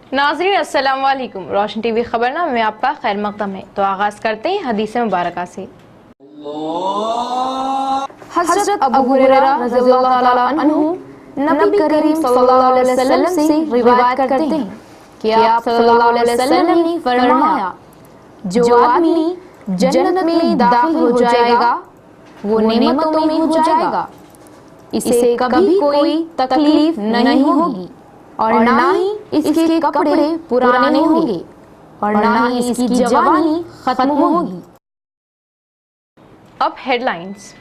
नाज़रीन अस्सलाम वालेकुम। रोशन टीवी खबरनामे में आपका खैर मकदम है। तो आगाज करते हैं हदीस मुबारक से। हज़रत अबू हुरैरा रज़ियल्लाहु ताला अन्हु नबी करीम सल्लल्लाहु अलैहि वसल्लम से रिवायत करते हैं कि आप सल्लल्लाहु अलैहि वसल्लम ने फरमाया, जो आदमी जन्नत में दाखिल हो जाएगा वो नेमतों में हो जाएगा, इसे कभी कोई तकलीफ नहीं होगी और ना ही इसके कपड़े पुराने होंगे और ना ही इसकी जवानी खत्म होगी। अब headlines.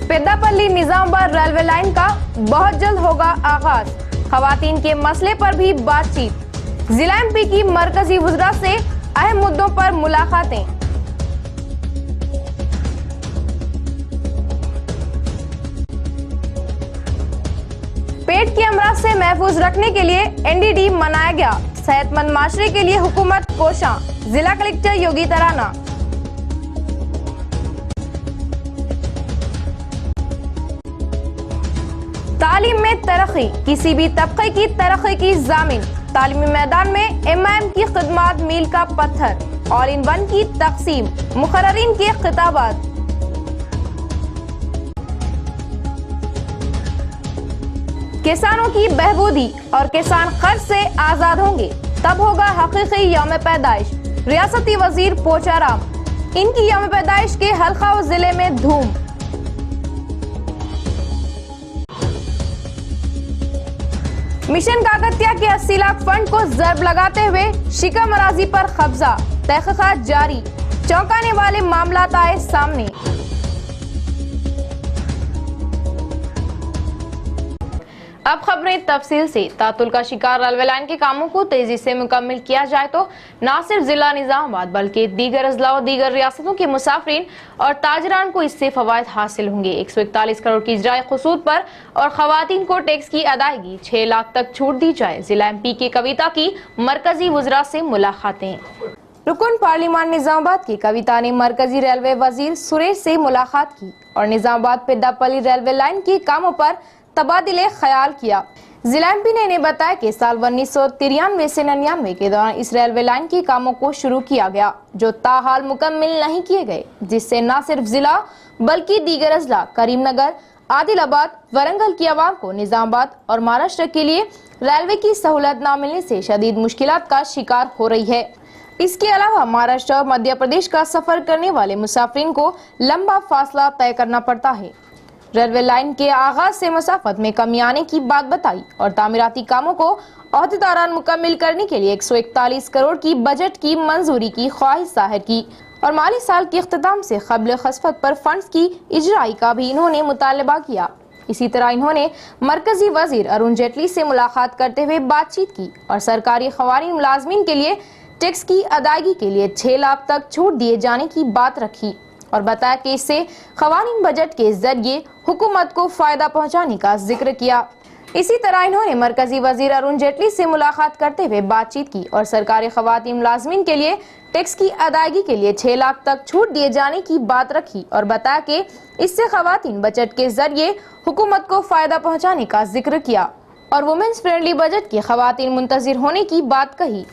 Peddapalli Nizamabad railway line का बहुत जल्द होगा आगाज, खवातीन के मसले पर भी बातचीत। जिला एमपी की मरकजी वुज़रा से अहम मुद्दों पर मुलाकातें। पेट के अमराज से महफूज रखने के लिए एनडीडी मनाया गया। सेहतमंद माशरे के लिए हुकूमत कोशां, जिला कलेक्टर योगी तराना। तालीम में तरक्की, किसी भी तबके की तरक्की की जामिन। तालीमी मैदान में एमआईएम की खिदमत मील का पत्थर। ऑल इन वन की तकसीम, मुकर्ररीन के खिताबात। किसानों की बहबूदी और किसान कर्ज से आजाद होंगे, तब होगा हकीकी यौम पैदाइश। रियासती वजीर पोचाराम, इनकी यौम पैदाइश के हल्का व जिले में धूम। मिशन काकतिया के 80 लाख फंड को जर्ब लगाते हुए शिका मराजी पर कब्जा, तहकीकात जारी। चौंकाने वाले मामलात आए सामने। अब खबरें तफसील से। तातुल का शिकार रेलवे लाइन के कामों को तेजी से मुकम्मल किया जाए तो न सिर्फ जिला निजामाबाद बल्कि दीगर अजला और दीगर रियासतों के मुसाफिरीन और ताजरान को इससे फवायद हासिल होंगे। 141 करोड़ की इजराई खसूत पर और खवातीन को टैक्स की अदायगी 6 लाख तक छूट दी जाए। जिला एमपी के कविता की मरकजी वुज़रा से मुलाकातें। रुकन पार्लिमान निजामाबाद की कविता ने मरकजी रेलवे वजीर सुरेश से मुलाकात की और निजामाबाद पेद्दापल्ली रेलवे लाइन के कामों पर तबादिले ख्याल किया। जिला एमपी ने इन्हें बताया कि साल 1993 से 99 के दौरान इस रेलवे लाइन के कामों को शुरू किया गया, जो ताहाल मुकम्मल नहीं किए गए, जिससे न सिर्फ जिला बल्कि दीगर अजला करीमनगर, आदिलाबाद, वरंगल की आवाम को निजामाबाद और महाराष्ट्र के लिए रेलवे की सहूलत न मिलने से शदीद मुश्किलात का शिकार हो रही है। इसके अलावा महाराष्ट्र और मध्य प्रदेश का सफर करने वाले मुसाफिरीन को लंबा फासला तय करना पड़ता है। रेलवे लाइन के आगाज से मसाफत में कमी आने की बात बताई और तामीराती कामों को अहदेदारान मुकम्मल करने के लिए 141 करोड़ की बजट की मंजूरी की ख्वाहिश जाहिर की और माली साल के इख्तिताम से क़ब्ल खसफत पर फंड्स की इजराई का भी इन्होंने मुतालबा किया। इसी तरह इन्होंने मरकजी वजीर अरुण जेटली से मुलाकात करते हुए बातचीत की और सरकारी खवारीन मुलाजमीन के लिए टैक्स की अदायगी के लिए 6 लाख तक छूट दिए जाने की बात रखी और बताया कि इससे खवानीन बजट के जरिए हुकूमत को फायदा पहुंचाने का जिक्र किया। इसी तरह इन्होंने मरकजी वजीर अरुण जेटली से मुलाकात करते हुए बातचीत की और सरकारी खवातीन मुलाजमीन के लिए टैक्स की अदायगी के लिए 6 लाख तक छूट दिए जाने की बात रखी और बताया कि इससे खवातीन बजट के जरिए हुकूमत को फायदा पहुँचाने का जिक्र किया और वुमेन्स फ्रेंडली बजट की खवातीन मुंतजिर होने की बात कही।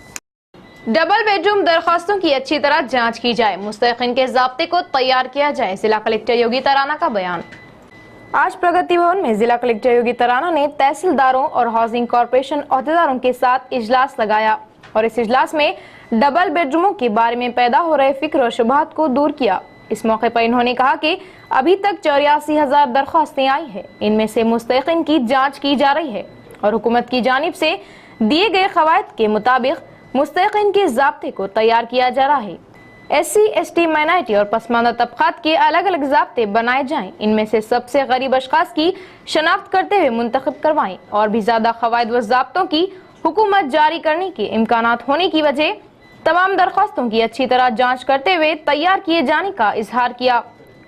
डबल बेडरूम दरखास्तों की अच्छी तरह जांच की जाए, मुस्तहिक़ीन के ज़ाब्ते को तैयार किया जाए, जिला कलेक्टर योगी तराना का बयान। आज प्रगति भवन में जिला कलेक्टर योगी तराना ने तहसीलदारों और हाउसिंग कॉरपोरेशन अहदेदारों के साथ इजलास लगाया और इस इजलास में डबल बेडरूमों के बारे में पैदा हो रहे फिक्र और शुबहात को दूर किया। इस मौके पर इन्होंने कहा कि अभी तक 84,000 दरख्वास्तें आई है, इनमें से मुस्तहिक़ीन की जाँच की जा रही है और हुकूमत की जानिब से दिए गए क़वायद के मुताबिक मुस्तहिक़ीन के ज़ाब्ते को तैयार किया जा रहा है। SC, ST, माइनॉरिटी और पसमानदा तबक़ात के अलग अलग ज़ाब्ते बनाए जाएं, इनमें से सबसे गरीब अशख़ास की शनाख्त करते हुए मुंतखब करवाएं और भी ज़्यादा क़वायद व ज़ाब्तों की हुकूमत जारी करने के इम्कानात होने की वजह तमाम दरख्वास्तों की अच्छी तरह जाँच करते हुए तैयार किए जाने का इजहार किया।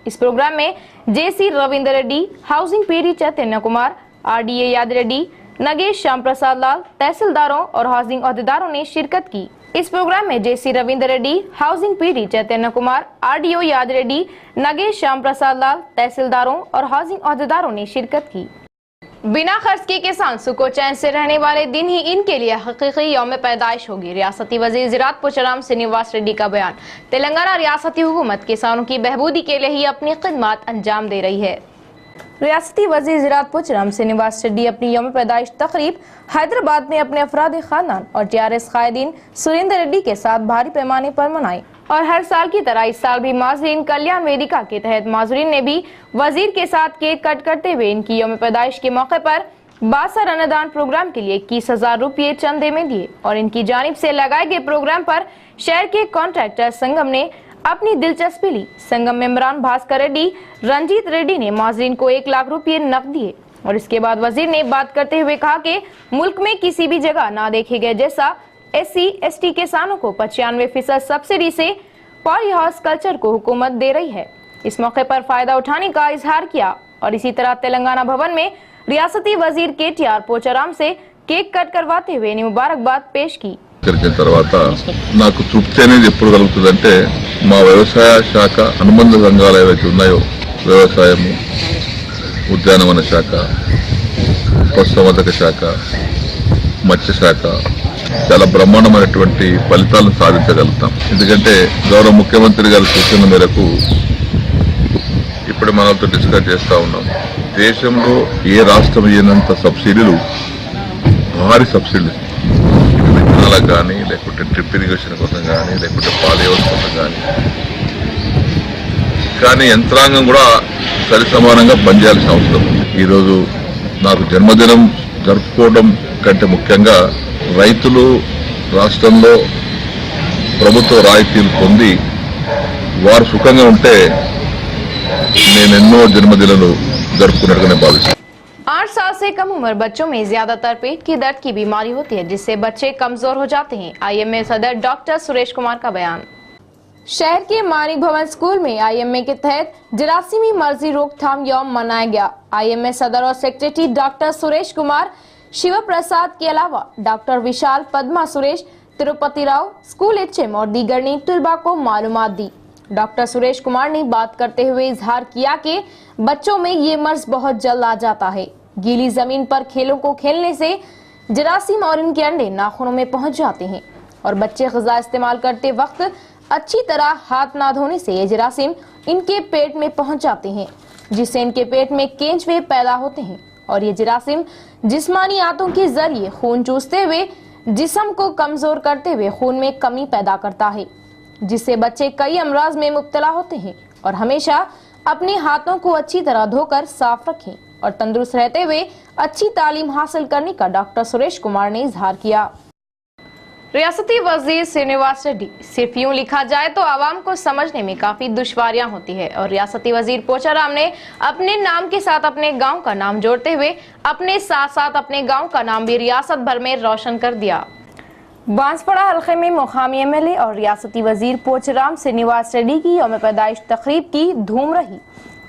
इस प्रोग्राम में JC Ravindra Reddy, housing PD चैतन्य कुमार, RDA याद रेड्डी, नगेश श्याम प्रसाद लाल, तहसीलदारों और हाउसिंग अहदेदारों ने शिरकत की। इस प्रोग्राम में JC Ravindra Reddy, housing PD चैतन्य कुमार, RDO याद रेड्डी, नगेश श्याम प्रसाद लाल, तहसीलदारों और हाउसिंग अहदेदारों ने शिरकत की। बिना खर्च के किसान सुको चैन से रहने वाले दिन ही इनके लिए हकीकी यौम पैदाइश होगी। रियासती वजीर ज़राअत पोचाराम श्रीनिवास रेड्डी का बयान। तेलंगाना रियासती हुकूमत किसानों की बहबूदी के लिए ही अपनी खिदमत अंजाम दे रही है। रियासती वजीर ज़राअत पोचाराम श्रीनिवास रेड्डी अपनी यौम पैदाइश तकरीब हैदराबाद में अपने अफराद खानदान और TRS कायदीन सुरेंद्र रेड्डी के साथ भारी पैमाने पर मनाई और हर साल की तरह इस साल भी माजरीन कल्याण वेदिका के तहत माजरीन ने भी वजीर के साथ केक कट करते हुए इनकी यौम पैदाइश के मौके पर बासर अन्नदान प्रोग्राम के लिए 21,000 रुपये चंदे में दिए और इनकी जानिब से लगाए गए प्रोग्राम पर शहर के कॉन्ट्रैक्टर संगम ने अपनी दिलचस्पी ली। संगम मेंबरान भास्कर रेड्डी रंजीत रेड्डी ने माजरीन को 1 लाख रुपये नकद दिए और इसके बाद वजीर ने बात करते हुए कहा कि मुल्क में किसी भी जगह ना देखे गए जैसा SC/ST किसानों को 95% सब्सिडी से पॉली हाउस कल्चर को हुकूमत दे रही है। इस मौके पर फायदा उठाने का इजहार किया और इसी तरह तेलंगाना भवन में रियासती वजीर KTR पोचाराम से केक कट करवाते हुए मुबारकबाद पेश की। తర్వాత నాకు తృప్తి అనేది ఎప్పుడు కలుగుతుందంటే మా వ్యవసాయ శాఖ అనుబంధ సంఘాలు ఏవైతే ఉన్నాయో వ్యవసాయము, ఉద్యానవన శాఖ, పశుసంవర్ధక శాఖ, మత్స్య శాఖ చాలా బ్రహ్మాండమైనటువంటి ఫలితాలను సాధించగలుగుతాం. ఎందుకంటే గౌరవ ముఖ్యమంత్రి గారి సూచన మేరకు ఇప్పుడు మనతో డిస్కస్ చేస్తూ ఉన్నాం. దేశంలో ఏ రాష్ట్రం ఇయ్యనంత సబ్సిడీలు, భారీ సబ్సిడీలు విత్తనాలకు కానీ, లేకుంటే డ్రిప్ ఇరిగేషన్ కోసం కానీ, లేకుంటే పాలిహౌస్ కోసం కానీ యంత్రాంగం కూడా సరి సమానంగా పనిచేయాల్సిన అవసరం ఉంది. ఈరోజు నాకు జన్మదినం జరుపుకోవడం కంటే ముఖ్యంగా రైతులు రాష్ట్రంలో ప్రభుత్వ రాయితీలు పొంది వారు సుఖంగా ఉంటే నేను ఎన్నో జన్మదినాలు జరుపుకున్నట్టుగానే భావిస్తాను. 8 साल से कम उम्र बच्चों में ज्यादातर पेट की दर्द की बीमारी होती है जिससे बच्चे कमजोर हो जाते हैं। IMA सदर डॉक्टर सुरेश कुमार का बयान। शहर के मानिक भवन स्कूल में IMA के तहत जरासीमी मर्जी रोकथाम यौम मनाया गया। IMA सदर और सेक्रेटरी डॉक्टर सुरेश कुमार, शिव प्रसाद के अलावा डॉक्टर विशाल, पद्मा सुरेश, तिरुपति राव, स्कूल HM और दीगर ने तलबा को मालूमात दी। डॉक्टर सुरेश कुमार ने बात करते हुए इजहार किया कि बच्चों में ये मर्ज बहुत जल्द आ जाता है। गीली जमीन पर खेलों को खेलने से जरासीम और इनके अंडे नाखूनों में पहुंच जाते हैं और बच्चे ग़िज़ा इस्तेमाल करते वक्त अच्छी तरह हाथ ना धोने से ये जरासीम इनके पेट में पहुंच जाते हैं जिससे इनके पेट में केंचुए पैदा होते हैं और ये जरासीम जिस्मानी आंतों के जरिए खून चूसते हुए जिस्म को कमजोर करते हुए खून में कमी पैदा करता है जिससे बच्चे कई अमराज में मुब्तला होते हैं और हमेशा अपने हाथों को अच्छी तरह धोकर साफ रखें और तंदुरुस्त रहते हुए अच्छी तालीम हासिल करने का डॉक्टर सुरेश कुमार ने इजहार किया। रियासती वजीर श्रीनिवास रेड्डी। सिर्फ यूं लिखा जाए तो आवाम को समझने में काफी दुश्वारियां होती है और रियासती वजीर पोचाराम ने अपने नाम के साथ अपने गांव का नाम जोड़ते हुए अपने साथ साथ अपने गांव का नाम भी रियासत भर में रोशन कर दिया। बांसवाड़ा हल्के में मुकामी MLA और रियासती वजीर पोचाराम श्रीनिवास रेड्डी की यौम पैदाइश तकरीब की धूम रही।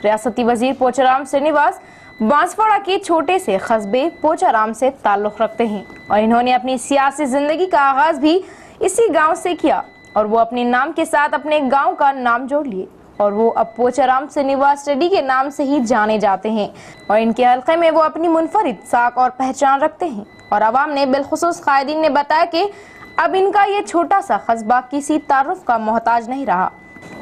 रियासती वजीर पोचाराम श्रीनिवास बांसवाड़ा के छोटे से कस्बे पोचाराम से ताल्लुक़ रखते हैं और इन्होंने अपनी सियासी जिंदगी का आगाज भी इसी गांव से किया और वो अपने नाम के साथ अपने गांव का नाम जोड़ लिए और वो अब पोचाराम श्रीनिवास रेड्डी के नाम से ही जाने जाते हैं और इनके हल्के में वो अपनी मुनफरिद साख और पहचान रखते हैं और आवाम ने बिलखुसूस कायदीन ने बताया कि अब इनका ये छोटा सा कस्बा किसी तारुफ का मोहताज नहीं रहा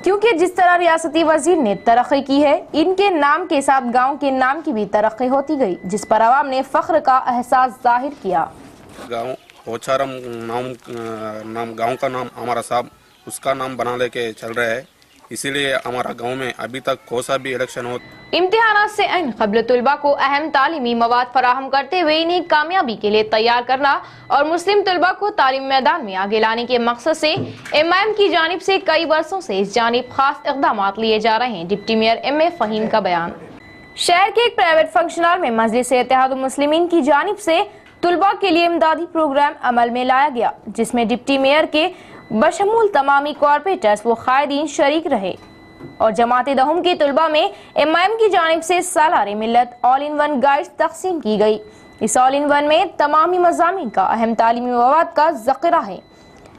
क्योंकि जिस तरह रियासती वजीर ने तरक्की की है इनके नाम के साथ गांव के नाम की भी तरक्की होती गई जिस पर आवाम ने फख्र का एहसास जाहिर किया। गांव पोचाराम नाम गांव का नाम हमारा साहब उसका नाम बना लेके चल रहा है, इसीलिए हमारा गांव में अभी तक कोई सा भी इलेक्शन हो इम्तिहानात से अन क़ब्ल तलबा को अहम तालीमी मवाद फराहम करते हुए इन्हें कामयाबी के लिए तैयार करना और मुस्लिम तलबा को तालीम मैदान में आगे लाने के मकसद से MIM की जानिब से कई वर्षों से इस जानिब खास इक़दाम लिए जा रहे हैं। डिप्टी मेयर MA फ़हीम का बयान। शहर के एक प्राइवेट फंक्शन हॉल में मजलिस-ए-इत्तेहादुल मुस्लिमीन की जानिब से तलबा के लिए इमदादी प्रोग्राम अमल में लाया गया जिसमें डिप्टी मेयर के बशमूल तमामी कॉर्पोरेटर्स व कायदीन शरीक रहे और जमात दहुम के तलबा में MIM की जानिब से सालारे मिल्लत ऑल इन वन गाइड्स तकसीम की गई। इस ऑल इन वन में तमामी मज़ामीन का अहम तालीमी मवाद का ज़ख़ीरा है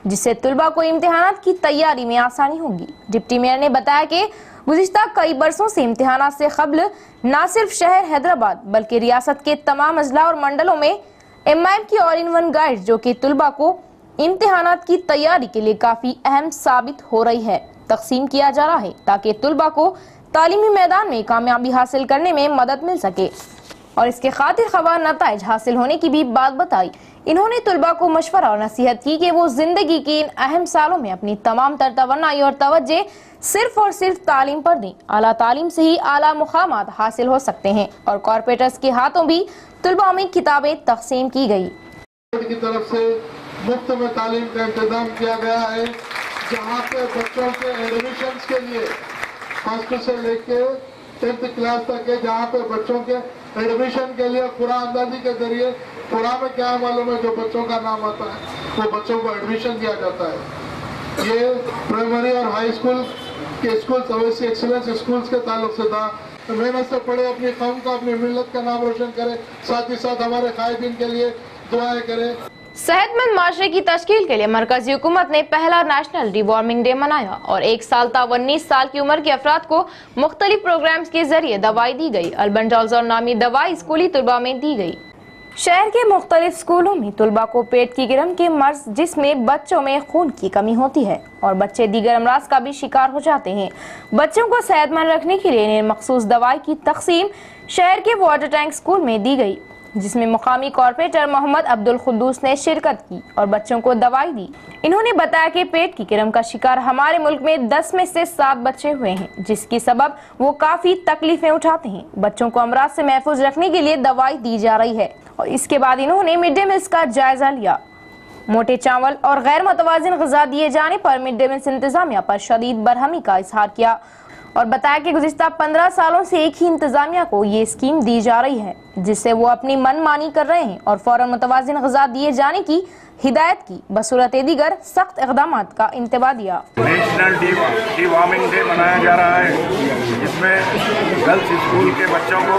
जिससे तलबा को इम्तिहानात की तैयारी में आसानी होगी। डिप्टी मेयर ने बताया कि गुज़िश्ता कई बरसों से इम्तिहानात से क़ब्ल न सिर्फ शहर हैदराबाद बल्कि रियासत के तमाम अजला और मंडलों में MIM की ऑल इन वन गाइड जो कि तुलबा को इम्तिहानात की तैयारी के लिए काफ़ी अहम साबित हो रही है, तकसीम किया जा रहा है ताकि तुलबा को तालीमी मैदान में कामयाबी हासिल करने में मदद मिल सके और इसके खातिर ख़वार नताइज हासिल होने की भी बात बताई। इन्होंने तुलबा को मशवरा और नसीहत की कि वो जिंदगी की इन अहम सालों में अपनी तमाम तर तवन्नाई और तवज्जे सिर्फ और सिर्फ तालीम पर दें। आला तालीम से ही आला मुकामात हासिल हो सकते हैं और कॉर्पोरेटर्स के हाथों भी तुलबा में किताबें तकसीम की गई। की तरफ से मुफ्त में तालीम का इंतजाम किया गया है, जहाँ पे बच्चों के एडमिशन के लिए फर्स्ट से लेके 10th क्लास तक है, जहाँ पे बच्चों के एडमिशन के लिए कुरान अंदाजी के जरिए कुरान में क्या मालूम है जो बच्चों का नाम आता है वो बच्चों को एडमिशन दिया जाता है। ये प्राइमरी और हाई स्कूल के स्कूल्स अवैसी एक्सीलेंस स्कूल्स के ताल्लुक से था। मेहनत से पढ़े, अपनी कौम का अपनी मिल्लत का नाम रोशन करे, साथ ही साथ हमारे कायदीन के लिए दुआएं करें। सेहतमंद माशरे की तश्कील के लिए मरकजी हुकूमत ने पहला नेशनल डिवॉर्मिंग डे मनाया और 1 साल ता 19 साल की उम्र के अफराद को मुख्तलिफ प्रोग्राम्स के जरिए दवाई दी गई। अल्बेंडाजोल नामी दवाई स्कूली तुलबा में दी गई। शहर के मुख्तलिफ स्कूलों में तुलबा को पेट की गिरम के मर्ज जिसमें बच्चों में खून की कमी होती है और बच्चे दीगर अमराज का भी शिकार हो जाते हैं, बच्चों को सेहतमंद रखने के लिए इन्हें मखसूस दवाई की तकसीम शहर के वाटर टैंक स्कूल में दी गई, जिसमें मुकामी कॉर्पोरेटर मोहम्मद अब्दुल खुद्दूस ने शिरकत की और बच्चों को दवाई दी। इन्होंने बताया कि पेट की गिरम का शिकार हमारे मुल्क में 10 में से 7 बच्चे हुए हैं, जिसकी सबब वो काफी तकलीफें उठाते हैं। बच्चों को अमराज से महफूज रखने के लिए दवाई दी जा रही है और इसके बाद इन्होंने मिड डे मील्स का जायजा लिया। मोटे चावल और गैर मुतवाजिन ग़िज़ा दिए जाने पर मिड डे मील्स इंतजामिया पर शदीद बरहमी का इजहार किया और बताया कि गुज़िश्ता 15 सालों से एक ही इंतजामिया को ये स्कीम दी जा रही है, जिससे वो अपनी मनमानी कर रहे हैं और फौरन मुतवाजिन ग़िज़ा दिए जाने की हिदायत की बसूरत दीगर सख्त इक़दाम का इंतबा दिया। नेशनल डिवॉर्मिंग डे मनाया जा रहा है, जिसमें गर्ल्स स्कूल के बच्चों को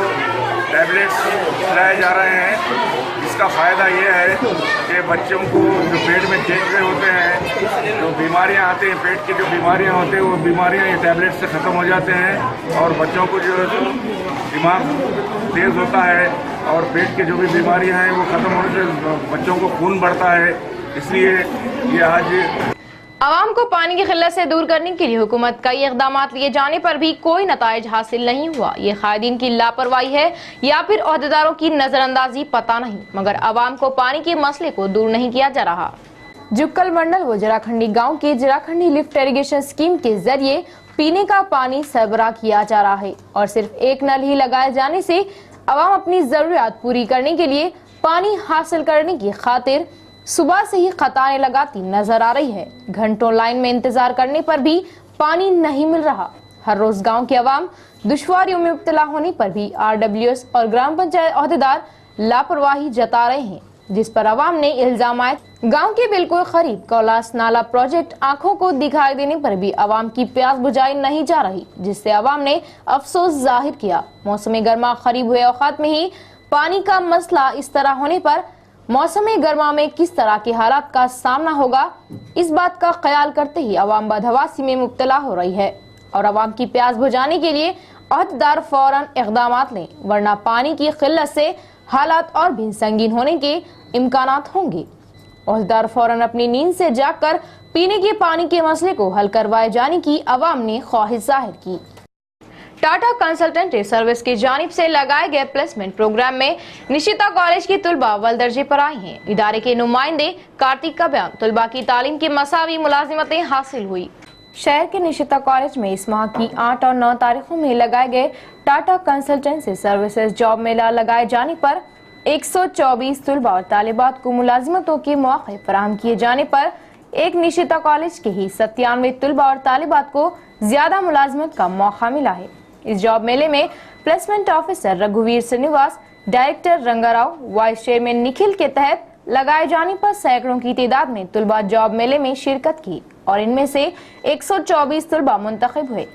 टैबलेट्स खिलाए जा रहे हैं। इसका फ़ायदा ये है कि बच्चों को जो पेट में चेचरे होते हैं, जो बीमारियां आती हैं, पेट की जो बीमारियां होती हैं वो बीमारियां ये टैबलेट से ख़त्म हो जाते हैं और बच्चों को जो दिमाग तेज़ होता है और पेट की जो भी बीमारियां हैं वो ख़त्म होने से बच्चों को खून बढ़ता है। इसलिए ये आज आवाम को पानी की किल्लत से दूर करने के लिए हुकूमत कई इक़दाम लिए जाने पर भी कोई नताइज हासिल नहीं हुआ। ये कायदीन की लापरवाही है या फिर ओहदेदारों की नजरअंदाजी पता नहीं, मगर आवाम को पानी के मसले को दूर नहीं किया जा रहा। जुक्कल मंडल व जराखंडी गांव के जराखंडी लिफ्ट इरिगेशन स्कीम के जरिए पीने का पानी सरबराह किया जा रहा है और सिर्फ एक नल ही लगाए जाने से आवाम अपनी जरूरियात पूरी करने के लिए पानी हासिल करने की खातिर सुबह से ही कतारें लगाती नजर आ रही है। घंटों लाइन में इंतजार करने पर भी पानी नहीं मिल रहा। हर रोज गांव के अवाम दुश्वारियों में मुब्तला होने पर भी RWS और ग्राम पंचायत ओहदेदार लापरवाही जता रहे हैं, जिस पर अवाम ने इल्जाम आए। गाँव के बिल्कुल करीब कौलास नाला प्रोजेक्ट आंखों को दिखाई देने पर भी अवाम की प्यास बुझाई नहीं जा रही, जिससे अवाम ने अफसोस जाहिर किया। मौसम गर्मा करीब हुए औकात में ही पानी का मसला इस तरह होने पर मौसम गर्मा में किस तरह के हालात का सामना होगा, इस बात का ख्याल करते ही अवाम बदहवासी में मुब्तला हो रही है और अवाम की प्यास बुझाने के लिए ओहदेदार फौरन इक़दाम लें, वरना पानी की किल्लत से हालात और भी संगीन होने के इम्कानात होंगे। ओहदेदार फौरन अपनी नींद से जागकर पीने के पानी के मसले को हल करवाए जाने की अवाम ने ख्वाहिश जाहिर की। टाटा कंसल्टेंसी सर्विस की जानिब से लगाए गए प्लेसमेंट प्रोग्राम में निशिता कॉलेज की तुलबा अव्वल दर्जे पर आई हैं। इदारे के नुमाइंदे कार्तिक का बयान, तुलबा की तालीम की मसावी मुलाजिमतें हासिल हुई। शहर के निशिता कॉलेज में इस माह की 8 और 9 तारीखों में लगाए गए टाटा कंसल्टेंसी सर्विसेज जॉब मेला लगाए जाने पर 124 तुलबा और तालिबात को मुलाजिमतों के मौके फराहम किए जाने पर एक निशिता कॉलेज के ही 97 तुलबा और तालिबात को ज्यादा मुलाजिमत का मौका मिला है। इस जॉब मेले में प्लेसमेंट ऑफिसर रघुवीर Srinivas, director Rangarao, vice chairman Nikhil के तहत लगाए जाने पर सैकड़ों की तादाद में तुलबा जॉब मेले में शिरकत की और इनमें से 124 तुलबा मुंतखब हुए।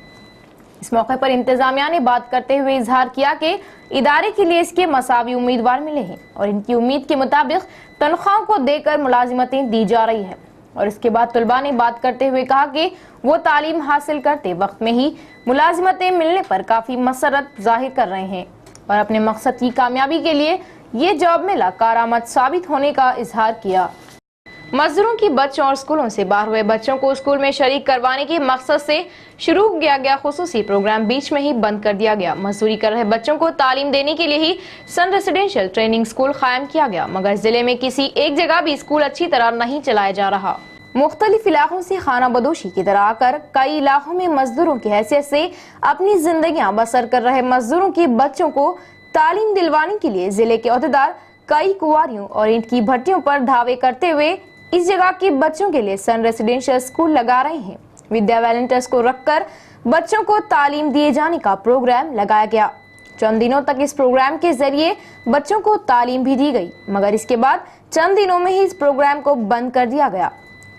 इस मौके पर इंतजामिया ने बात करते हुए इजहार किया कि इदारे के लिए इसके मसावी उम्मीदवार मिले हैं और इनकी उम्मीद के मुताबिक तनख्वाहों को देकर मुलाजिमतें दी जा रही है। और इसके बाद तलबा ने बात करते हुए कहा कि वो तालीम हासिल करते वक्त में ही मुलाजिमतें मिलने पर काफ़ी मसरत जाहिर कर रहे हैं और अपने मकसद की कामयाबी के लिए ये जॉब मेला कारआमद साबित होने का इजहार किया। मजदूरों की बच्चों और स्कूलों से बाहर हुए बच्चों को स्कूल में शरीक करवाने के मकसद से शुरू किया गया खुसूसी प्रोग्राम बीच में ही बंद कर दिया गया। मजदूरी कर रहे बच्चों को तालीम देने के लिए ही सन रेसिडेंशियल ट्रेनिंग स्कूल कायम किया गया, मगर जिले में किसी एक जगह भी स्कूल अच्छी तरह नहीं चलाया जा रहा। मुख्तलिफ इलाकों से खाना बदोशी की तरह आकर कई इलाकों में मजदूरों की हैसियत से अपनी जिंदगियां बसर कर रहे मजदूरों के बच्चों को तालीम दिलवाने के लिए जिले के अहदेदार कई कुंवारियों और ईंट की भट्टियों पर धावे करते हुए इस जगह के बच्चों के लिए सन रेसिडेंशियल स्कूल लगा रहे हैं। विद्या वॉलंटियर्स को रखकर बच्चों को तालीम दिए जाने का प्रोग्राम लगाया गया। चंद दिनों तक इस प्रोग्राम के जरिए बच्चों को तालीम भी दी गई, मगर इसके बाद चंद दिनों में ही इस प्रोग्राम को बंद कर दिया गया,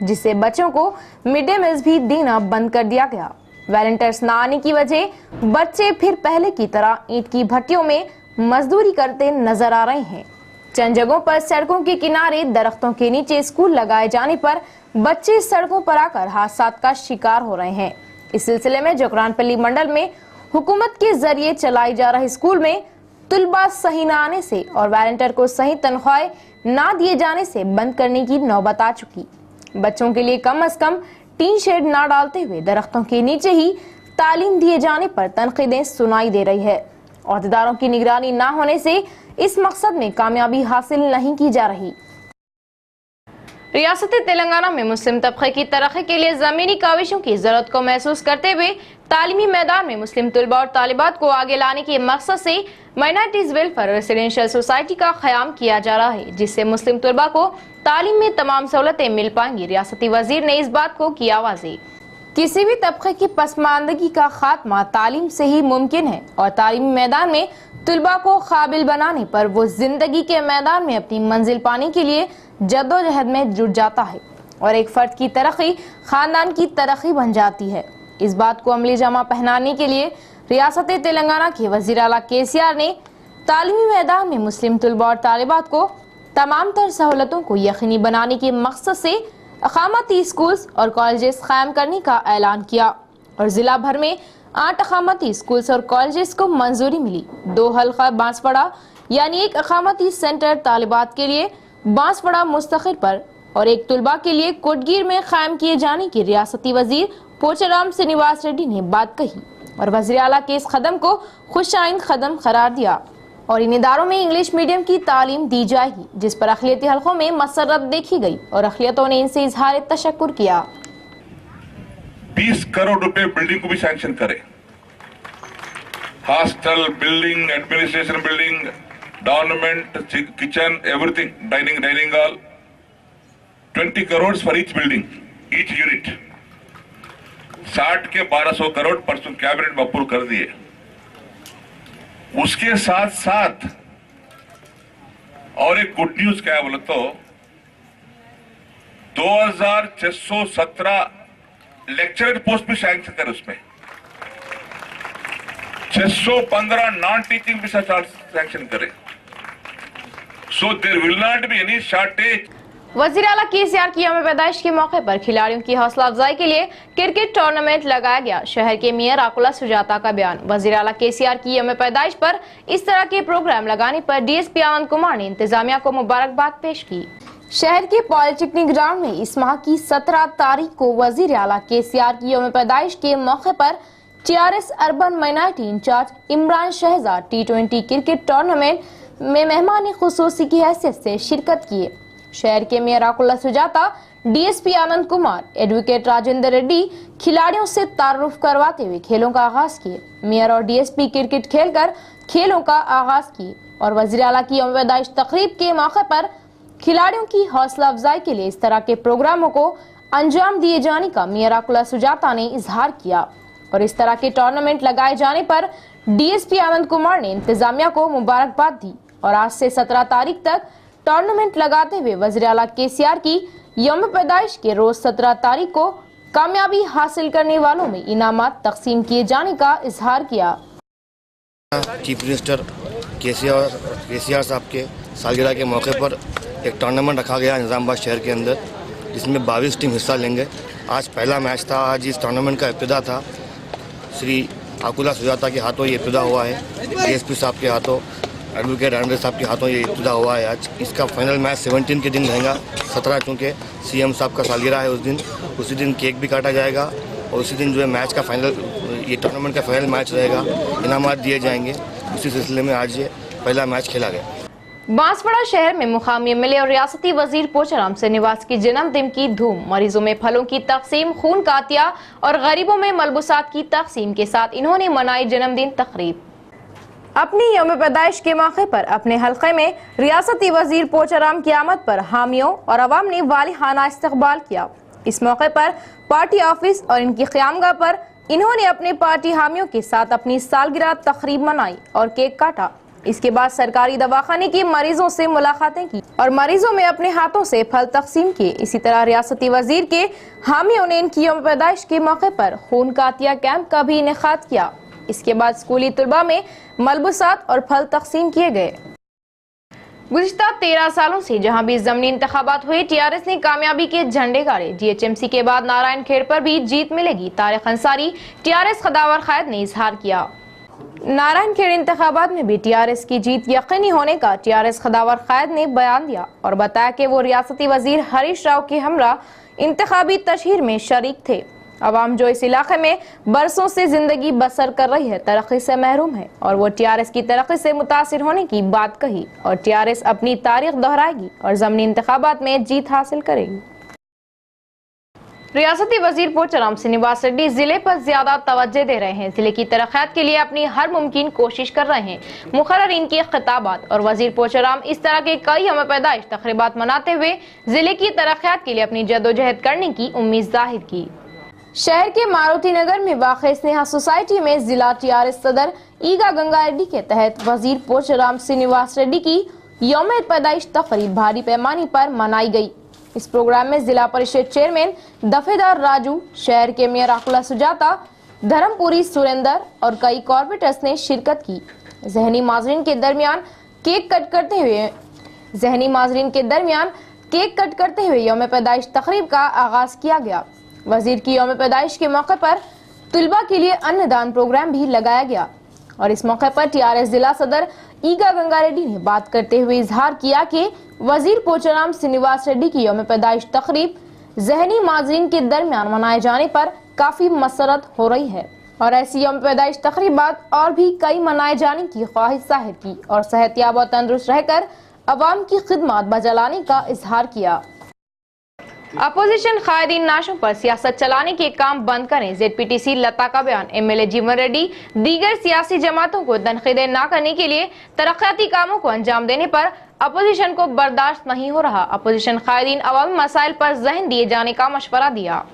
जिससे बच्चों को मिड डे मील्स भी देना बंद कर दिया गया। वॉलंटियर्स न आने की वजह बच्चे फिर पहले की तरह ईंट की भट्टियों में मजदूरी करते नजर आ रहे हैं। चंद जगहों पर सड़कों के किनारे दरख्तों के नीचे स्कूल लगाए जाने पर बच्चे सड़कों पर आकर हादसा का शिकार हो रहे हैं। इस सिलसिले में जोकरानपल्ली मंडल में हुकूमत के जरिए चलाई जा रही स्कूल में तुलबा सही न आने से और वॉलंटियर को सही तनख्वाहें न दिए जाने से बंद करने की नौबत आ चुकी। बच्चों के लिए कम से कम टीन शेड न डालते हुए दरख्तों के नीचे ही तालीम दिए जाने पर तनकीदें सुनाई दे रही है। अहदेदारों की निगरानी न होने से इस मकसद में कामयाबी हासिल नहीं की जा रही। रियासत तेलंगाना में मुस्लिम तबके की तरक्की के लिए जमीनी काविशों की जरूरत को महसूस करते हुए तालीमी मैदान में मुस्लिम तलबा और तालिबात को आगे लाने के मकसद से माइनॉरिटीज वेलफेयर रेसिडेंशियल सोसाइटी का क़याम किया जा रहा है, जिससे मुस्लिम तलबा को तालीम में तमाम सहूलतें मिल पाएंगी। रियासती वजीर ने इस बात को किया वाज़ेह। किसी भी तबके की पसमानदगी का खात्मा तालीम से ही मुमकिन है और तालीमी मैदान में तलबा को काबिल बनाने पर वो जिंदगी के मैदान में अपनी मंजिल पाने के लिए जद्दोजहद में जुट जाता है और एक फर्द की तरक्की खानदान की तरक्की बन जाती है। इस बात को अमली जमा पहनाने के लिए रियासत तेलंगाना के वज़ीर आला KCR ने तालीमी मैदान में मुस्लिम तलबा और तालिबात को तमाम तर सहूलतों को यकीनी बनाने के मकसद से अकामती स्कूल्स और कॉलेजेस कायम करने का ऐलान किया और जिला भर में 8 अकामती स्कूल्स और कॉलेजेस को मंजूरी मिली। 2 हल्का बांसवाड़ा यानी एक अकामती सेंटर तालिबात के लिए बांसवाड़ा मुस्तकिल पर और एक तलबा के लिए कोटगीर में कायम किए जाने की रियासती वजीर पोचाराम श्रीनिवास रेड्डी ने बात कही और वज़ीर आला के इस कदम को खुशाइंद कदम करार दिया और इन इदारों में इंग्लिश मीडियम की तालीम दी जाएगी, जिस पर अक़लियती हलकों में मसरत देखी गई और अक़लियतों ने इनसे इजहार तशक्कुर किया। 20 करोड़ रुपए बिल्डिंग को भी सैंक्शन करे, hostel building, administration building, government kitchen, everything, dining hall, 20 crore for each building, each unit. 60 के 1200 करोड़ परसों कैबिनेट में अप्रूव कर दिए। उसके साथ साथ और एक गुड न्यूज क्या है बोले तो 2617 लेक्चरर पोस्ट भी सैंक्शन करे, उसमें 615 नॉन टीचिंग भी सैंक्शन करे। So there will not be any shortage. वज़ीर आला KCR की यौम पैदाइश के मौके पर खिलाड़ियों की हौसला अफजाई के लिए क्रिकेट टूर्नामेंट लगाया गया। शहर के मेयर आकुला सुजाता का बयान। वज़ीर आला KCR की यौम पैदाइश पर इस तरह के प्रोग्राम लगाने पर DSP आनंद कुमार ने इंतजामिया को मुबारकबाद पेश की। शहर के पॉलिटेक्निक ग्राउंड में इस माह की 17 तारीख को वज़ीर आला KCR की यौम पैदाइश के मौके पर TRS urban minority incharge Imran Shahzad T20 cricket tournament में मेहमान खुसूसी की हैसियत से शिरकत किए। शहर के mayor आकुला Sujata, DSP Anand Kumar, advocate Rajendra Reddy खिलाड़ियों से तारुफ करवाते हुए खेलों का आगाज किए। मेयर और DSP क्रिकेट खेलकर खेलों का आगाज किए और वज़ीर आला की यौम पैदाइश तकरीब के मौके पर खिलाड़ियों की हौसला अफजाई के लिए इस तरह के प्रोग्रामों को अंजाम दिए जाने का मेयर आकुला सुजाता ने इजहार किया और इस तरह के टूर्नामेंट लगाए जाने पर DSP आनंद कुमार ने इंतजामिया को मुबारकबाद दी और आज से 17 तारीख तक टूर्नामेंट लगाते हुए वज़ीर आला KCR की यौम पैदाइश के रोज 17 तारीख को कामयाबी हासिल करने वालों में इनामात तकसीम किए जाने का इजहार किया। चीफ मिनिस्टर KCR साहब के सालगिरह के मौके पर एक टूर्नामेंट रखा गया निज़ामाबाद शहर के अंदर, जिसमें 22 टीम हिस्सा लेंगे। आज पहला मैच था। आज इस टूर्नामेंट का इब्तिदा था। श्री आकुला सुजाता के हाथों ये इब्तिदा हुआ है, डीएसपी साहब के हाथों, एडवोकेट आनंद साहब के हाथों ये इब्तिदा हुआ है। आज इसका फाइनल मैच 17 के दिन रहेगा। 17 चूँकि सीएम साहब का सालगिरह है उसी दिन केक भी काटा जाएगा और उसी दिन जो है मैच का फाइनल, ये टूर्नामेंट का फाइनल मैच रहेगा। इनामात दिए जाएंगे। उसी सिलसिले में आज ये पहला मैच खेला गया। बांसवाड़ा शहर में मुकामी एमएलए और रियासती वजीर पोचाराम श्रीनिवास की जन्मदिन की धूम। मरीजों में फलों की तकसीम, खून का अतिया और गरीबों में मलबूसात की तकसीम के साथ इन्होंने मनाई जन्मदिन तकरीब। अपनी यौम पैदाइश के मौके पर अपने हल्के में रियासती वजीर पोचाराम की आमद पर हामियों और अवाम ने वालिहाना इस्तकबाल किया। इस मौके पर पार्टी ऑफिस और इनकी क़यामगाह पर इन्होंने अपने पार्टी हामियों के साथ अपनी सालगिरह तकरीब मनाई और केक काटा। इसके बाद सरकारी दवाखाने के मरीजों से मुलाकातें की और मरीजों में अपने हाथों से फल तकसीम किए। इसी तरह रियासती वजीर के हामियों ने इनकी यौम पैदाइश के मौके पर खून का अतिया कैंप का भी इनेकाद किया। इसके बाद स्कूली तलबा में मलबूसात और फल तकसीम किए गए। गुज़िश्ता 13 सालों से जहां भी ज़मीनी इंतखाबात हुए, टीआरएस ने कामयाबी के झंडे गाड़े। जीएचएमसी के बाद नारायण खेड़ पर भी जीत मिलेगी, तारिक अंसारी टीआरएस खदावर क़ायद ने इजहार किया। नारायण खेड़ इंतखाबात में भी टीआरएस की जीत यकीनी होने का टीआरएस खदावर क़ायद ने बयान दिया और बताया कि वो रियासती वजीर हरीश राव के हमरा इंतखाबी तशहीर में शरीक थे। अवाम जो इस इलाके में बरसों से जिंदगी बसर कर रही है, तरक्की से महरूम है और वो टीआरएस की तरक्की से मुतासिर होने की बात कही और टीआरएस अपनी तारीख दोहराएगी और ज़मीनी इंतखाबात में जीत हासिल करेगी। रियासती वजीर पोचाराम श्रीनिवास रेड्डी जिले पर ज्यादा तवज्जो दे रहे हैं। जिले की तरक्यात के लिए अपनी हर मुमकिन कोशिश कर रहे हैं। मुखर्ररीन के खिताबात और वजीर पोचाराम इस तरह के कई यौम पैदाइश तकरीबात मनाते हुए जिले की तरक्यात के लिए अपनी जदोजहद करने की उम्मीद जाहिर की। शहर के मारुति नगर में वाक़ स्नेहा सोसाइटी में जिला टीआरएस सदर ईगा गंगा रेड्डी के तहत वजीर पोचाराम श्रीनिवास रेड्डी की यौम पैदाइश तकरीब भारी पैमाने पर मनाई गई। इस प्रोग्राम में जिला परिषद चेयरमैन दफेदार राजू, शहर के मेयर आकुला सुजाता, धर्मपुरी सुरेंद्र और कई कॉर्पोरेटर्स ने शिरकत की। जहनी माजरीन के दरमियान केक कट करते हुए यौम पैदाइश तकरीब का आगाज किया गया। वजीर की यौम पैदाइश के मौके पर तुलबा के लिए अन्नदान प्रोग्राम भी लगाया गया और इस मौके पर टीआरएस जिला सदर ईगा गंगा रेड्डी ने बात करते हुए इजहार किया कि वजीर पोचाराम श्रीनिवास रेड्डी की यौम पैदाइश तकरीब जहनी माजरीन के दरमियान मनाए जाने पर काफी मसरत हो रही है और ऐसी यौम पैदाइश तकरीबात और भी कई मनाए जाने की ख्वाहिश जाहिर की और सेहतयाब और तंदुरुस्त रहकर अवाम की खिदमत बजाने का इजहार किया। अपोजिशन कायदीन नाशों पर सियासत चलाने के काम बंद करें, जेडपीटीसी लता का बयान। एमएलए जीवन रेड्डी दीगर सियासी जमातों को तनकीदें न करने के लिए तरक्याती कामों को अंजाम देने पर अपोजिशन को बर्दाश्त नहीं हो रहा। अपोजिशन कायदीन अवामी मसाइल पर जहन दिए जाने का मशवरा दिया।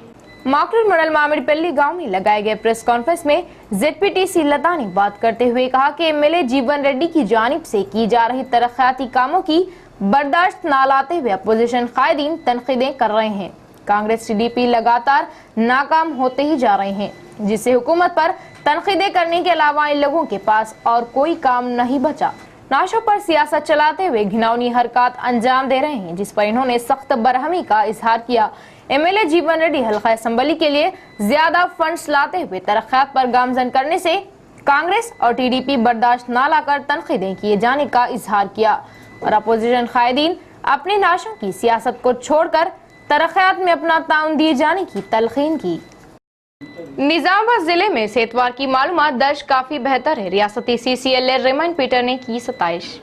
माकड़ूर मंडल मामिड़पल्ली गांव में लगाए गए प्रेस कॉन्फ्रेंस में जेडपीटीसी लता ने बात करते हुए कहा कि एमएलए जीवन रेड्डी की जानिब से की जा रही तरक्याती कामों की बर्दाश्त न लाते हुए अपोजिशन कायदीन तनकीदें कर रहे हैं। कांग्रेस टीडीपी लगातार नाकाम होते ही जा रहे हैं, जिससे हुकूमत पर तनकीदें करने के अलावा इन लोगों के पास और कोई काम नहीं बचा। नाशों पर सियासत चलाते हुए घिनौनी हरकत अंजाम दे रहे हैं, जिस पर इन्होंने सख्त बरहमी का इजहार किया। एमएलए जीवन रेड्डी हल्का असम्बली के लिए ज्यादा फंड्स लाते हुए तरक्यात पर गामजन करने से कांग्रेस और टीडीपी बर्दाश्त न लाकर तनकीदें किए जाने का इजहार किया और अपोजिशन कायदीन अपने नाशों की सियासत को छोड़कर तरक्यात में अपना ताउन दिए जाने की तलकीन की। निजामाबाद जिले में सेतवार की मालूमात दर्ज काफी बेहतर है। रियासती CCLA रेमंड पीटर ने की सताइश।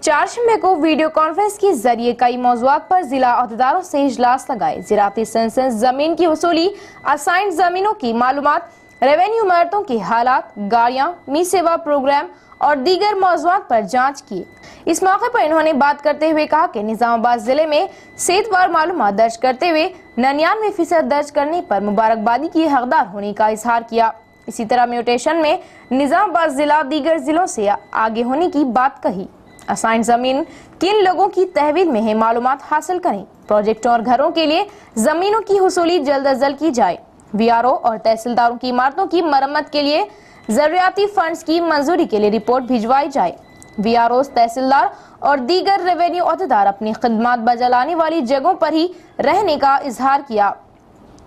चारशंबे को वीडियो कॉन्फ्रेंस के जरिए कई मौज़ूआत पर जिला अहदेदारों से इजलास लगाए। ज़राअती सेंसस, जमीन की वसूली, असाइंड जमीनों की मालूमात, रेवेन्यू इमारतों के हालात, गाड़ियाँ, मी सेवा प्रोग्राम और दीगर मौज़ूआत पर जांच की। इस मौके पर इन्होंने बात करते हुए कहा कि निजामाबाद जिले में सेतवार मालूमात दर्ज करते हुए 99% दर्ज करने पर मुबारकबादी की हकदार होने का इजहार किया। इसी तरह म्यूटेशन में निजामाबाद जिला दीगर जिलों से आगे होने की बात कही। असाइन जमीन किन लोगों की तहवील में है, मालूमात हासिल करें। प्रोजेक्टों और घरों के लिए जमीनों की हुसूली जल्द अज जल्द की जाए। VRO और तहसीलदारों की इमारतों की मरम्मत के लिए जरूरियाती फंड्स की मंजूरी के लिए रिपोर्ट भिजवाई जाए। VROs, तहसीलदार और दीगर रेवेन्यू अहदेदार अपनी खिदमत बजाने वाली जगहों पर ही रहने का इजहार किया।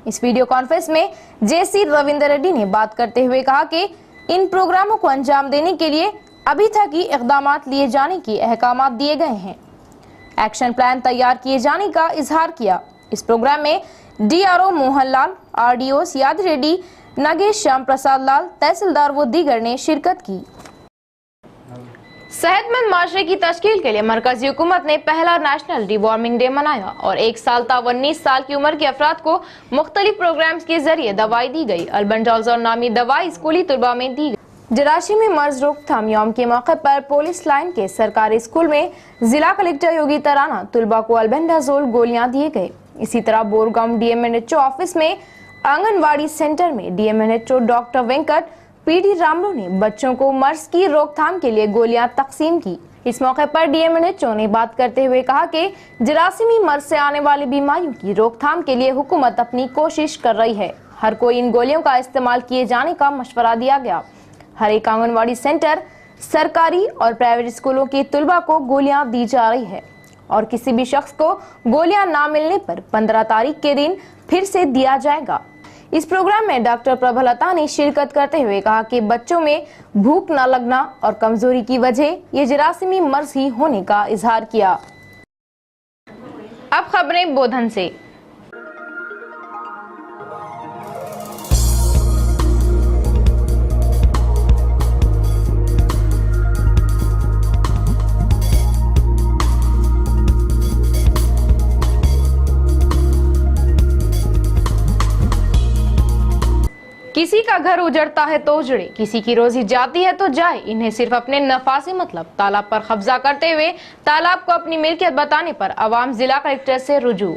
इस वीडियो कॉन्फ्रेंस में जेसी रविंदर रेड्डी ने बात करते हुए कहा कि इन प्रोग्रामों को अंजाम देने के लिए अभी तक ही इकदाम लिए जाने के अहकाम दिए गए हैं। एक्शन प्लान तैयार किए जाने का इजहार किया। इस प्रोग्राम में DRO मोहनलाल, RDO यादव रेड्डी, नागेश श्याम प्रसाद लाल, तहसीलदार व दीगर ने शिरकत की। सेहतमंद माशरे की तश्कील के लिए मरकजी हुकूमत ने पहला नेशनल डिवॉर्मिंग डे मनाया और 1 साल ता 19 साल की उम्र के अफराद को मुख्तलिफ प्रोग्राम्स के जरिए दवाई दी गई। अल्बेंडाजोल नामी दवाई स्कूली तलबा में दी गई। जरासीमी मर्ज रोकथाम यौम के मौके पर पुलिस लाइन के सरकारी स्कूल में जिला कलेक्टर योगी तराना तलबा को अल्बेंडाजोल गोलियां दिए गए। इसी तरह बोरगांव DMNHO ऑफिस में आंगनवाड़ी सेंटर में DMNHO doctor Venkat PD Ramlu ने बच्चों को मर्ज की रोकथाम के लिए गोलियां तकसीम की। इस मौके पर DMNHO ने बात करते हुए कहा कि जरासीमी मर्ज से आने वाली बीमारियों की रोकथाम के लिए हुकूमत अपनी कोशिश कर रही है। हर कोई इन गोलियों का इस्तेमाल किए जाने का मशवरा दिया गया। हर एक आंगनवाड़ी सेंटर, सरकारी और प्राइवेट स्कूलों के तलबा को गोलियां दी जा रही है और किसी भी शख्स को गोलियां ना मिलने पर 15 तारीख के दिन फिर से दिया जाएगा। इस प्रोग्राम में डॉक्टर प्रभलता ने शिरकत करते हुए कहा कि बच्चों में भूख न लगना और कमजोरी की वजह ये जरासीमी मर्ज ही होने का इजहार किया। अब खबरें बोधन से। किसी का घर उजड़ता है तो उजड़े, किसी की रोजी जाती है तो जाए। इन्हें सिर्फ अपने नफा से मतलब। तालाब पर कब्जा करते हुए तालाब को अपनी मिल्कियत बताने पर अवाम जिला कलेक्टर से रुजू।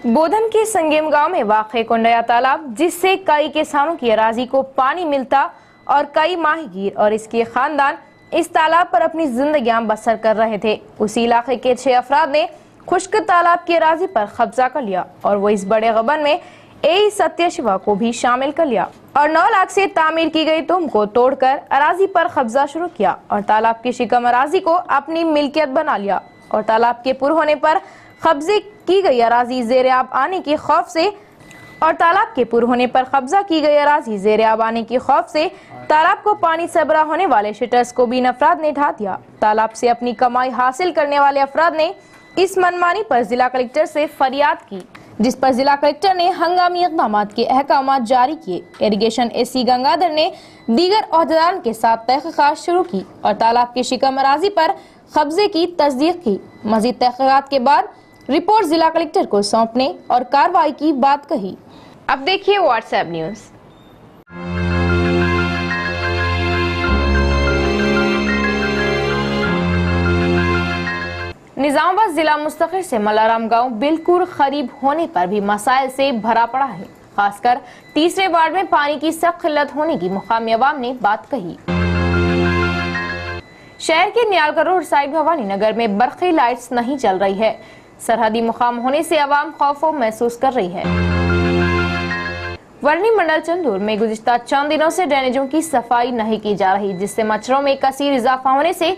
बोधन के संगेम गांव में वाक़े कुंडया तालाब, जिससे कई किसानों की अराजी को पानी मिलता और कई माहीगीर और इसके खानदान इस तालाब पर अपनी जिंदगियां बसर कर रहे थे। उसी इलाके के 6 अफराद ने खुश्क तालाब की अराजी पर कब्जा कर लिया और वो इस बड़े गबन में ए सत्य शिवा को भी शामिल कर लिया और 9 लाख से तामीर की गई तुम को तोड़कर अराजी पर कब्जा शुरू किया और तालाब की शिकम अराजी को अपनी मिल्कियत बना लिया और तालाब के पुर होने पर कब्जे की गई अराजी ज़ेर-ए-आब आने के खौफ से तालाब को पानी सरबराह होने वाले शटर्स को भी अफराद ने ढा दिया। तालाब से अपनी कमाई हासिल करने वाले अफराद ने इस मनमानी पर जिला कलेक्टर से फरियाद की, जिस पर जिला कलेक्टर ने हंगामी इक़दाम के अहकाम जारी किए। इरिगेशन SC गंगाधर ने दीगर ओहदेदारों के साथ तहकीकात शुरू की और तालाब की शिकम अराजी पर कब्जे की तस्दीक की। मजीद तहकीकात के बाद रिपोर्ट जिला कलेक्टर को सौंपने और कार्रवाई की बात कही। अब देखिए WhatsApp न्यूज। निजामाबाद जिला मुस्तकिल से मलाराम गांव बिल्कुल करीब होने पर भी मसाइल से भरा पड़ा है। खासकर 3रे वार्ड में पानी की सख्त किल्लत होने की मुकामी अवाम ने बात कही। शहर के नियालकर रोड साइड भवानी नगर में बरक़ी लाइट्स नहीं चल रही है। सरहदी मुकाम होने से अवाम खौफ महसूस कर रही है। वर्णी मंडल चंदूर में गुज़िश्ता चंद दिनों से ड्रेनेजों की सफाई नहीं की जा रही, जिससे मच्छरों में कसीर इजाफा होने से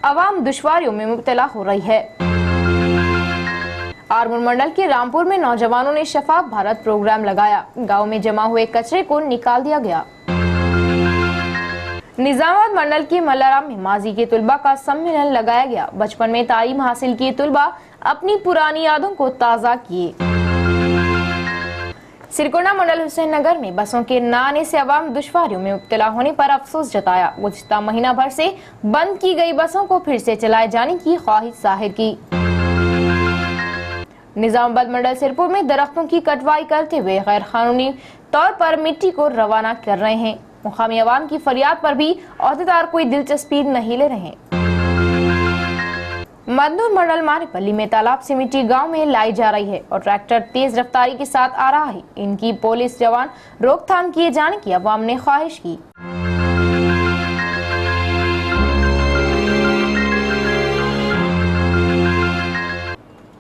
अवाम दुश्वारियों में मुब्तला हो रही है। आरमूर मंडल के रामपुर में नौजवानों ने शफाफ भारत प्रोग्राम लगाया। गांव में जमा हुए कचरे को निकाल दिया गया। निजामाबाद मंडल के मल्लाराम में माजी के तुलबा का सम्मेलन लगाया गया। बचपन में तालीम हासिल किए तुलबा अपनी पुरानी यादों को ताज़ा किए। सिरकोना मंडल हुसैन नगर में बसों के न आने से अवाम दुश्वारियों में मुब्तला होने पर अफसोस जताया। गुज़िश्ता महीना भर से बंद की गई बसों को फिर से चलाए जाने की ख्वाहिश जाहिर की। निजामाबाद मंडल सिरपुर में दरख्तों की कटवाई करते हुए गैर कानूनी तौर पर मिट्टी को रवाना कर रहे हैं। मुकामी अवाम की फरियाद पर भी ओहदेदार कोई दिलचस्पी नहीं ले रहे। मदनूर मंडल मारेपल्ली में तालाब से मिट्टी गांव में लाई जा रही है और ट्रैक्टर तेज रफ्तारी के साथ आ रहा है। इनकी पुलिस जवान रोकथाम किए जाने की अवाम ने ख्वाहिश की।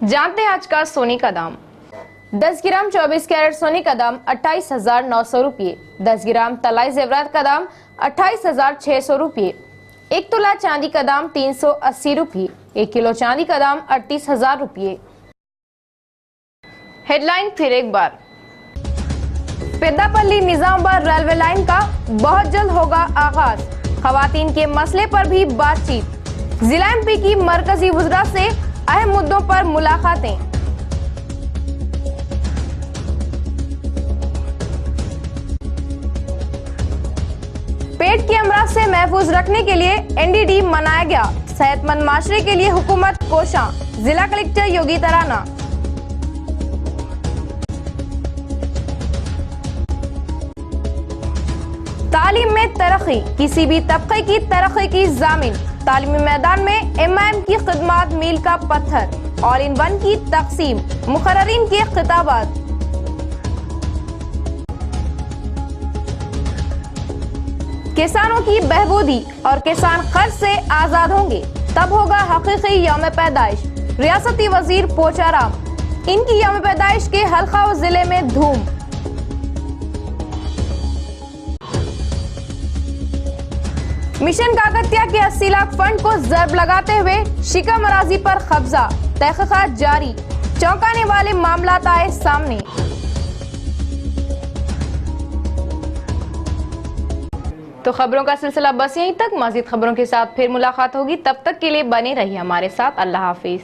जानते हैं आज का सोने का दाम। 10 ग्राम 24 कैरेट सोने का दाम 28,900 रुपये। 10 ग्राम तलाई जेवरात का दाम 28,600 रुपये। 1 तोला चांदी का दाम 380 रुपये। 1 किलो चांदी का दाम 38,000 रुपये। हेडलाइन फिर एक बार। पेद्दापल्ली निजामाबाद रेलवे लाइन का बहुत जल्द होगा आगाज, खवातीन के मसले पर भी बातचीत। जिला एमपी की मरकजी वज़रा से अहम मुद्दों पर मुलाकातें। पेट के अमराज से महफूज रखने के लिए एनडीडी मनाया गया, सेहतमंद माशरे के लिए हुकूमत कोशां। जिला कलेक्टर योगी तराना। तालीम में तरक्की, किसी भी तबके की तरक्की की जामिन। तालीमी मैदान में एमआईएम की खिदमत मील का पत्थर। ऑल इन वन की तकसीम, मुकर्ररीन के खिताबात। किसानों की बहबूदी और किसान कर्ज से आजाद होंगे, तब होगा हकीकी यौम पैदाइश। रियासती वजीर पोचाराम, इनकी यौम पैदाइश के हल्का जिले में धूम। मिशन काकतिया के 80 लाख फंड को जर्ब लगाते हुए शिका मराजी पर कब्जा, तहकीकात जारी। चौंकाने वाले मामलात आए सामने। तो खबरों का सिलसिला बस यहीं तक। मज़ीद खबरों के साथ फिर मुलाकात होगी, तब तक के लिए बने रहिए हमारे साथ। अल्लाह हाफिज।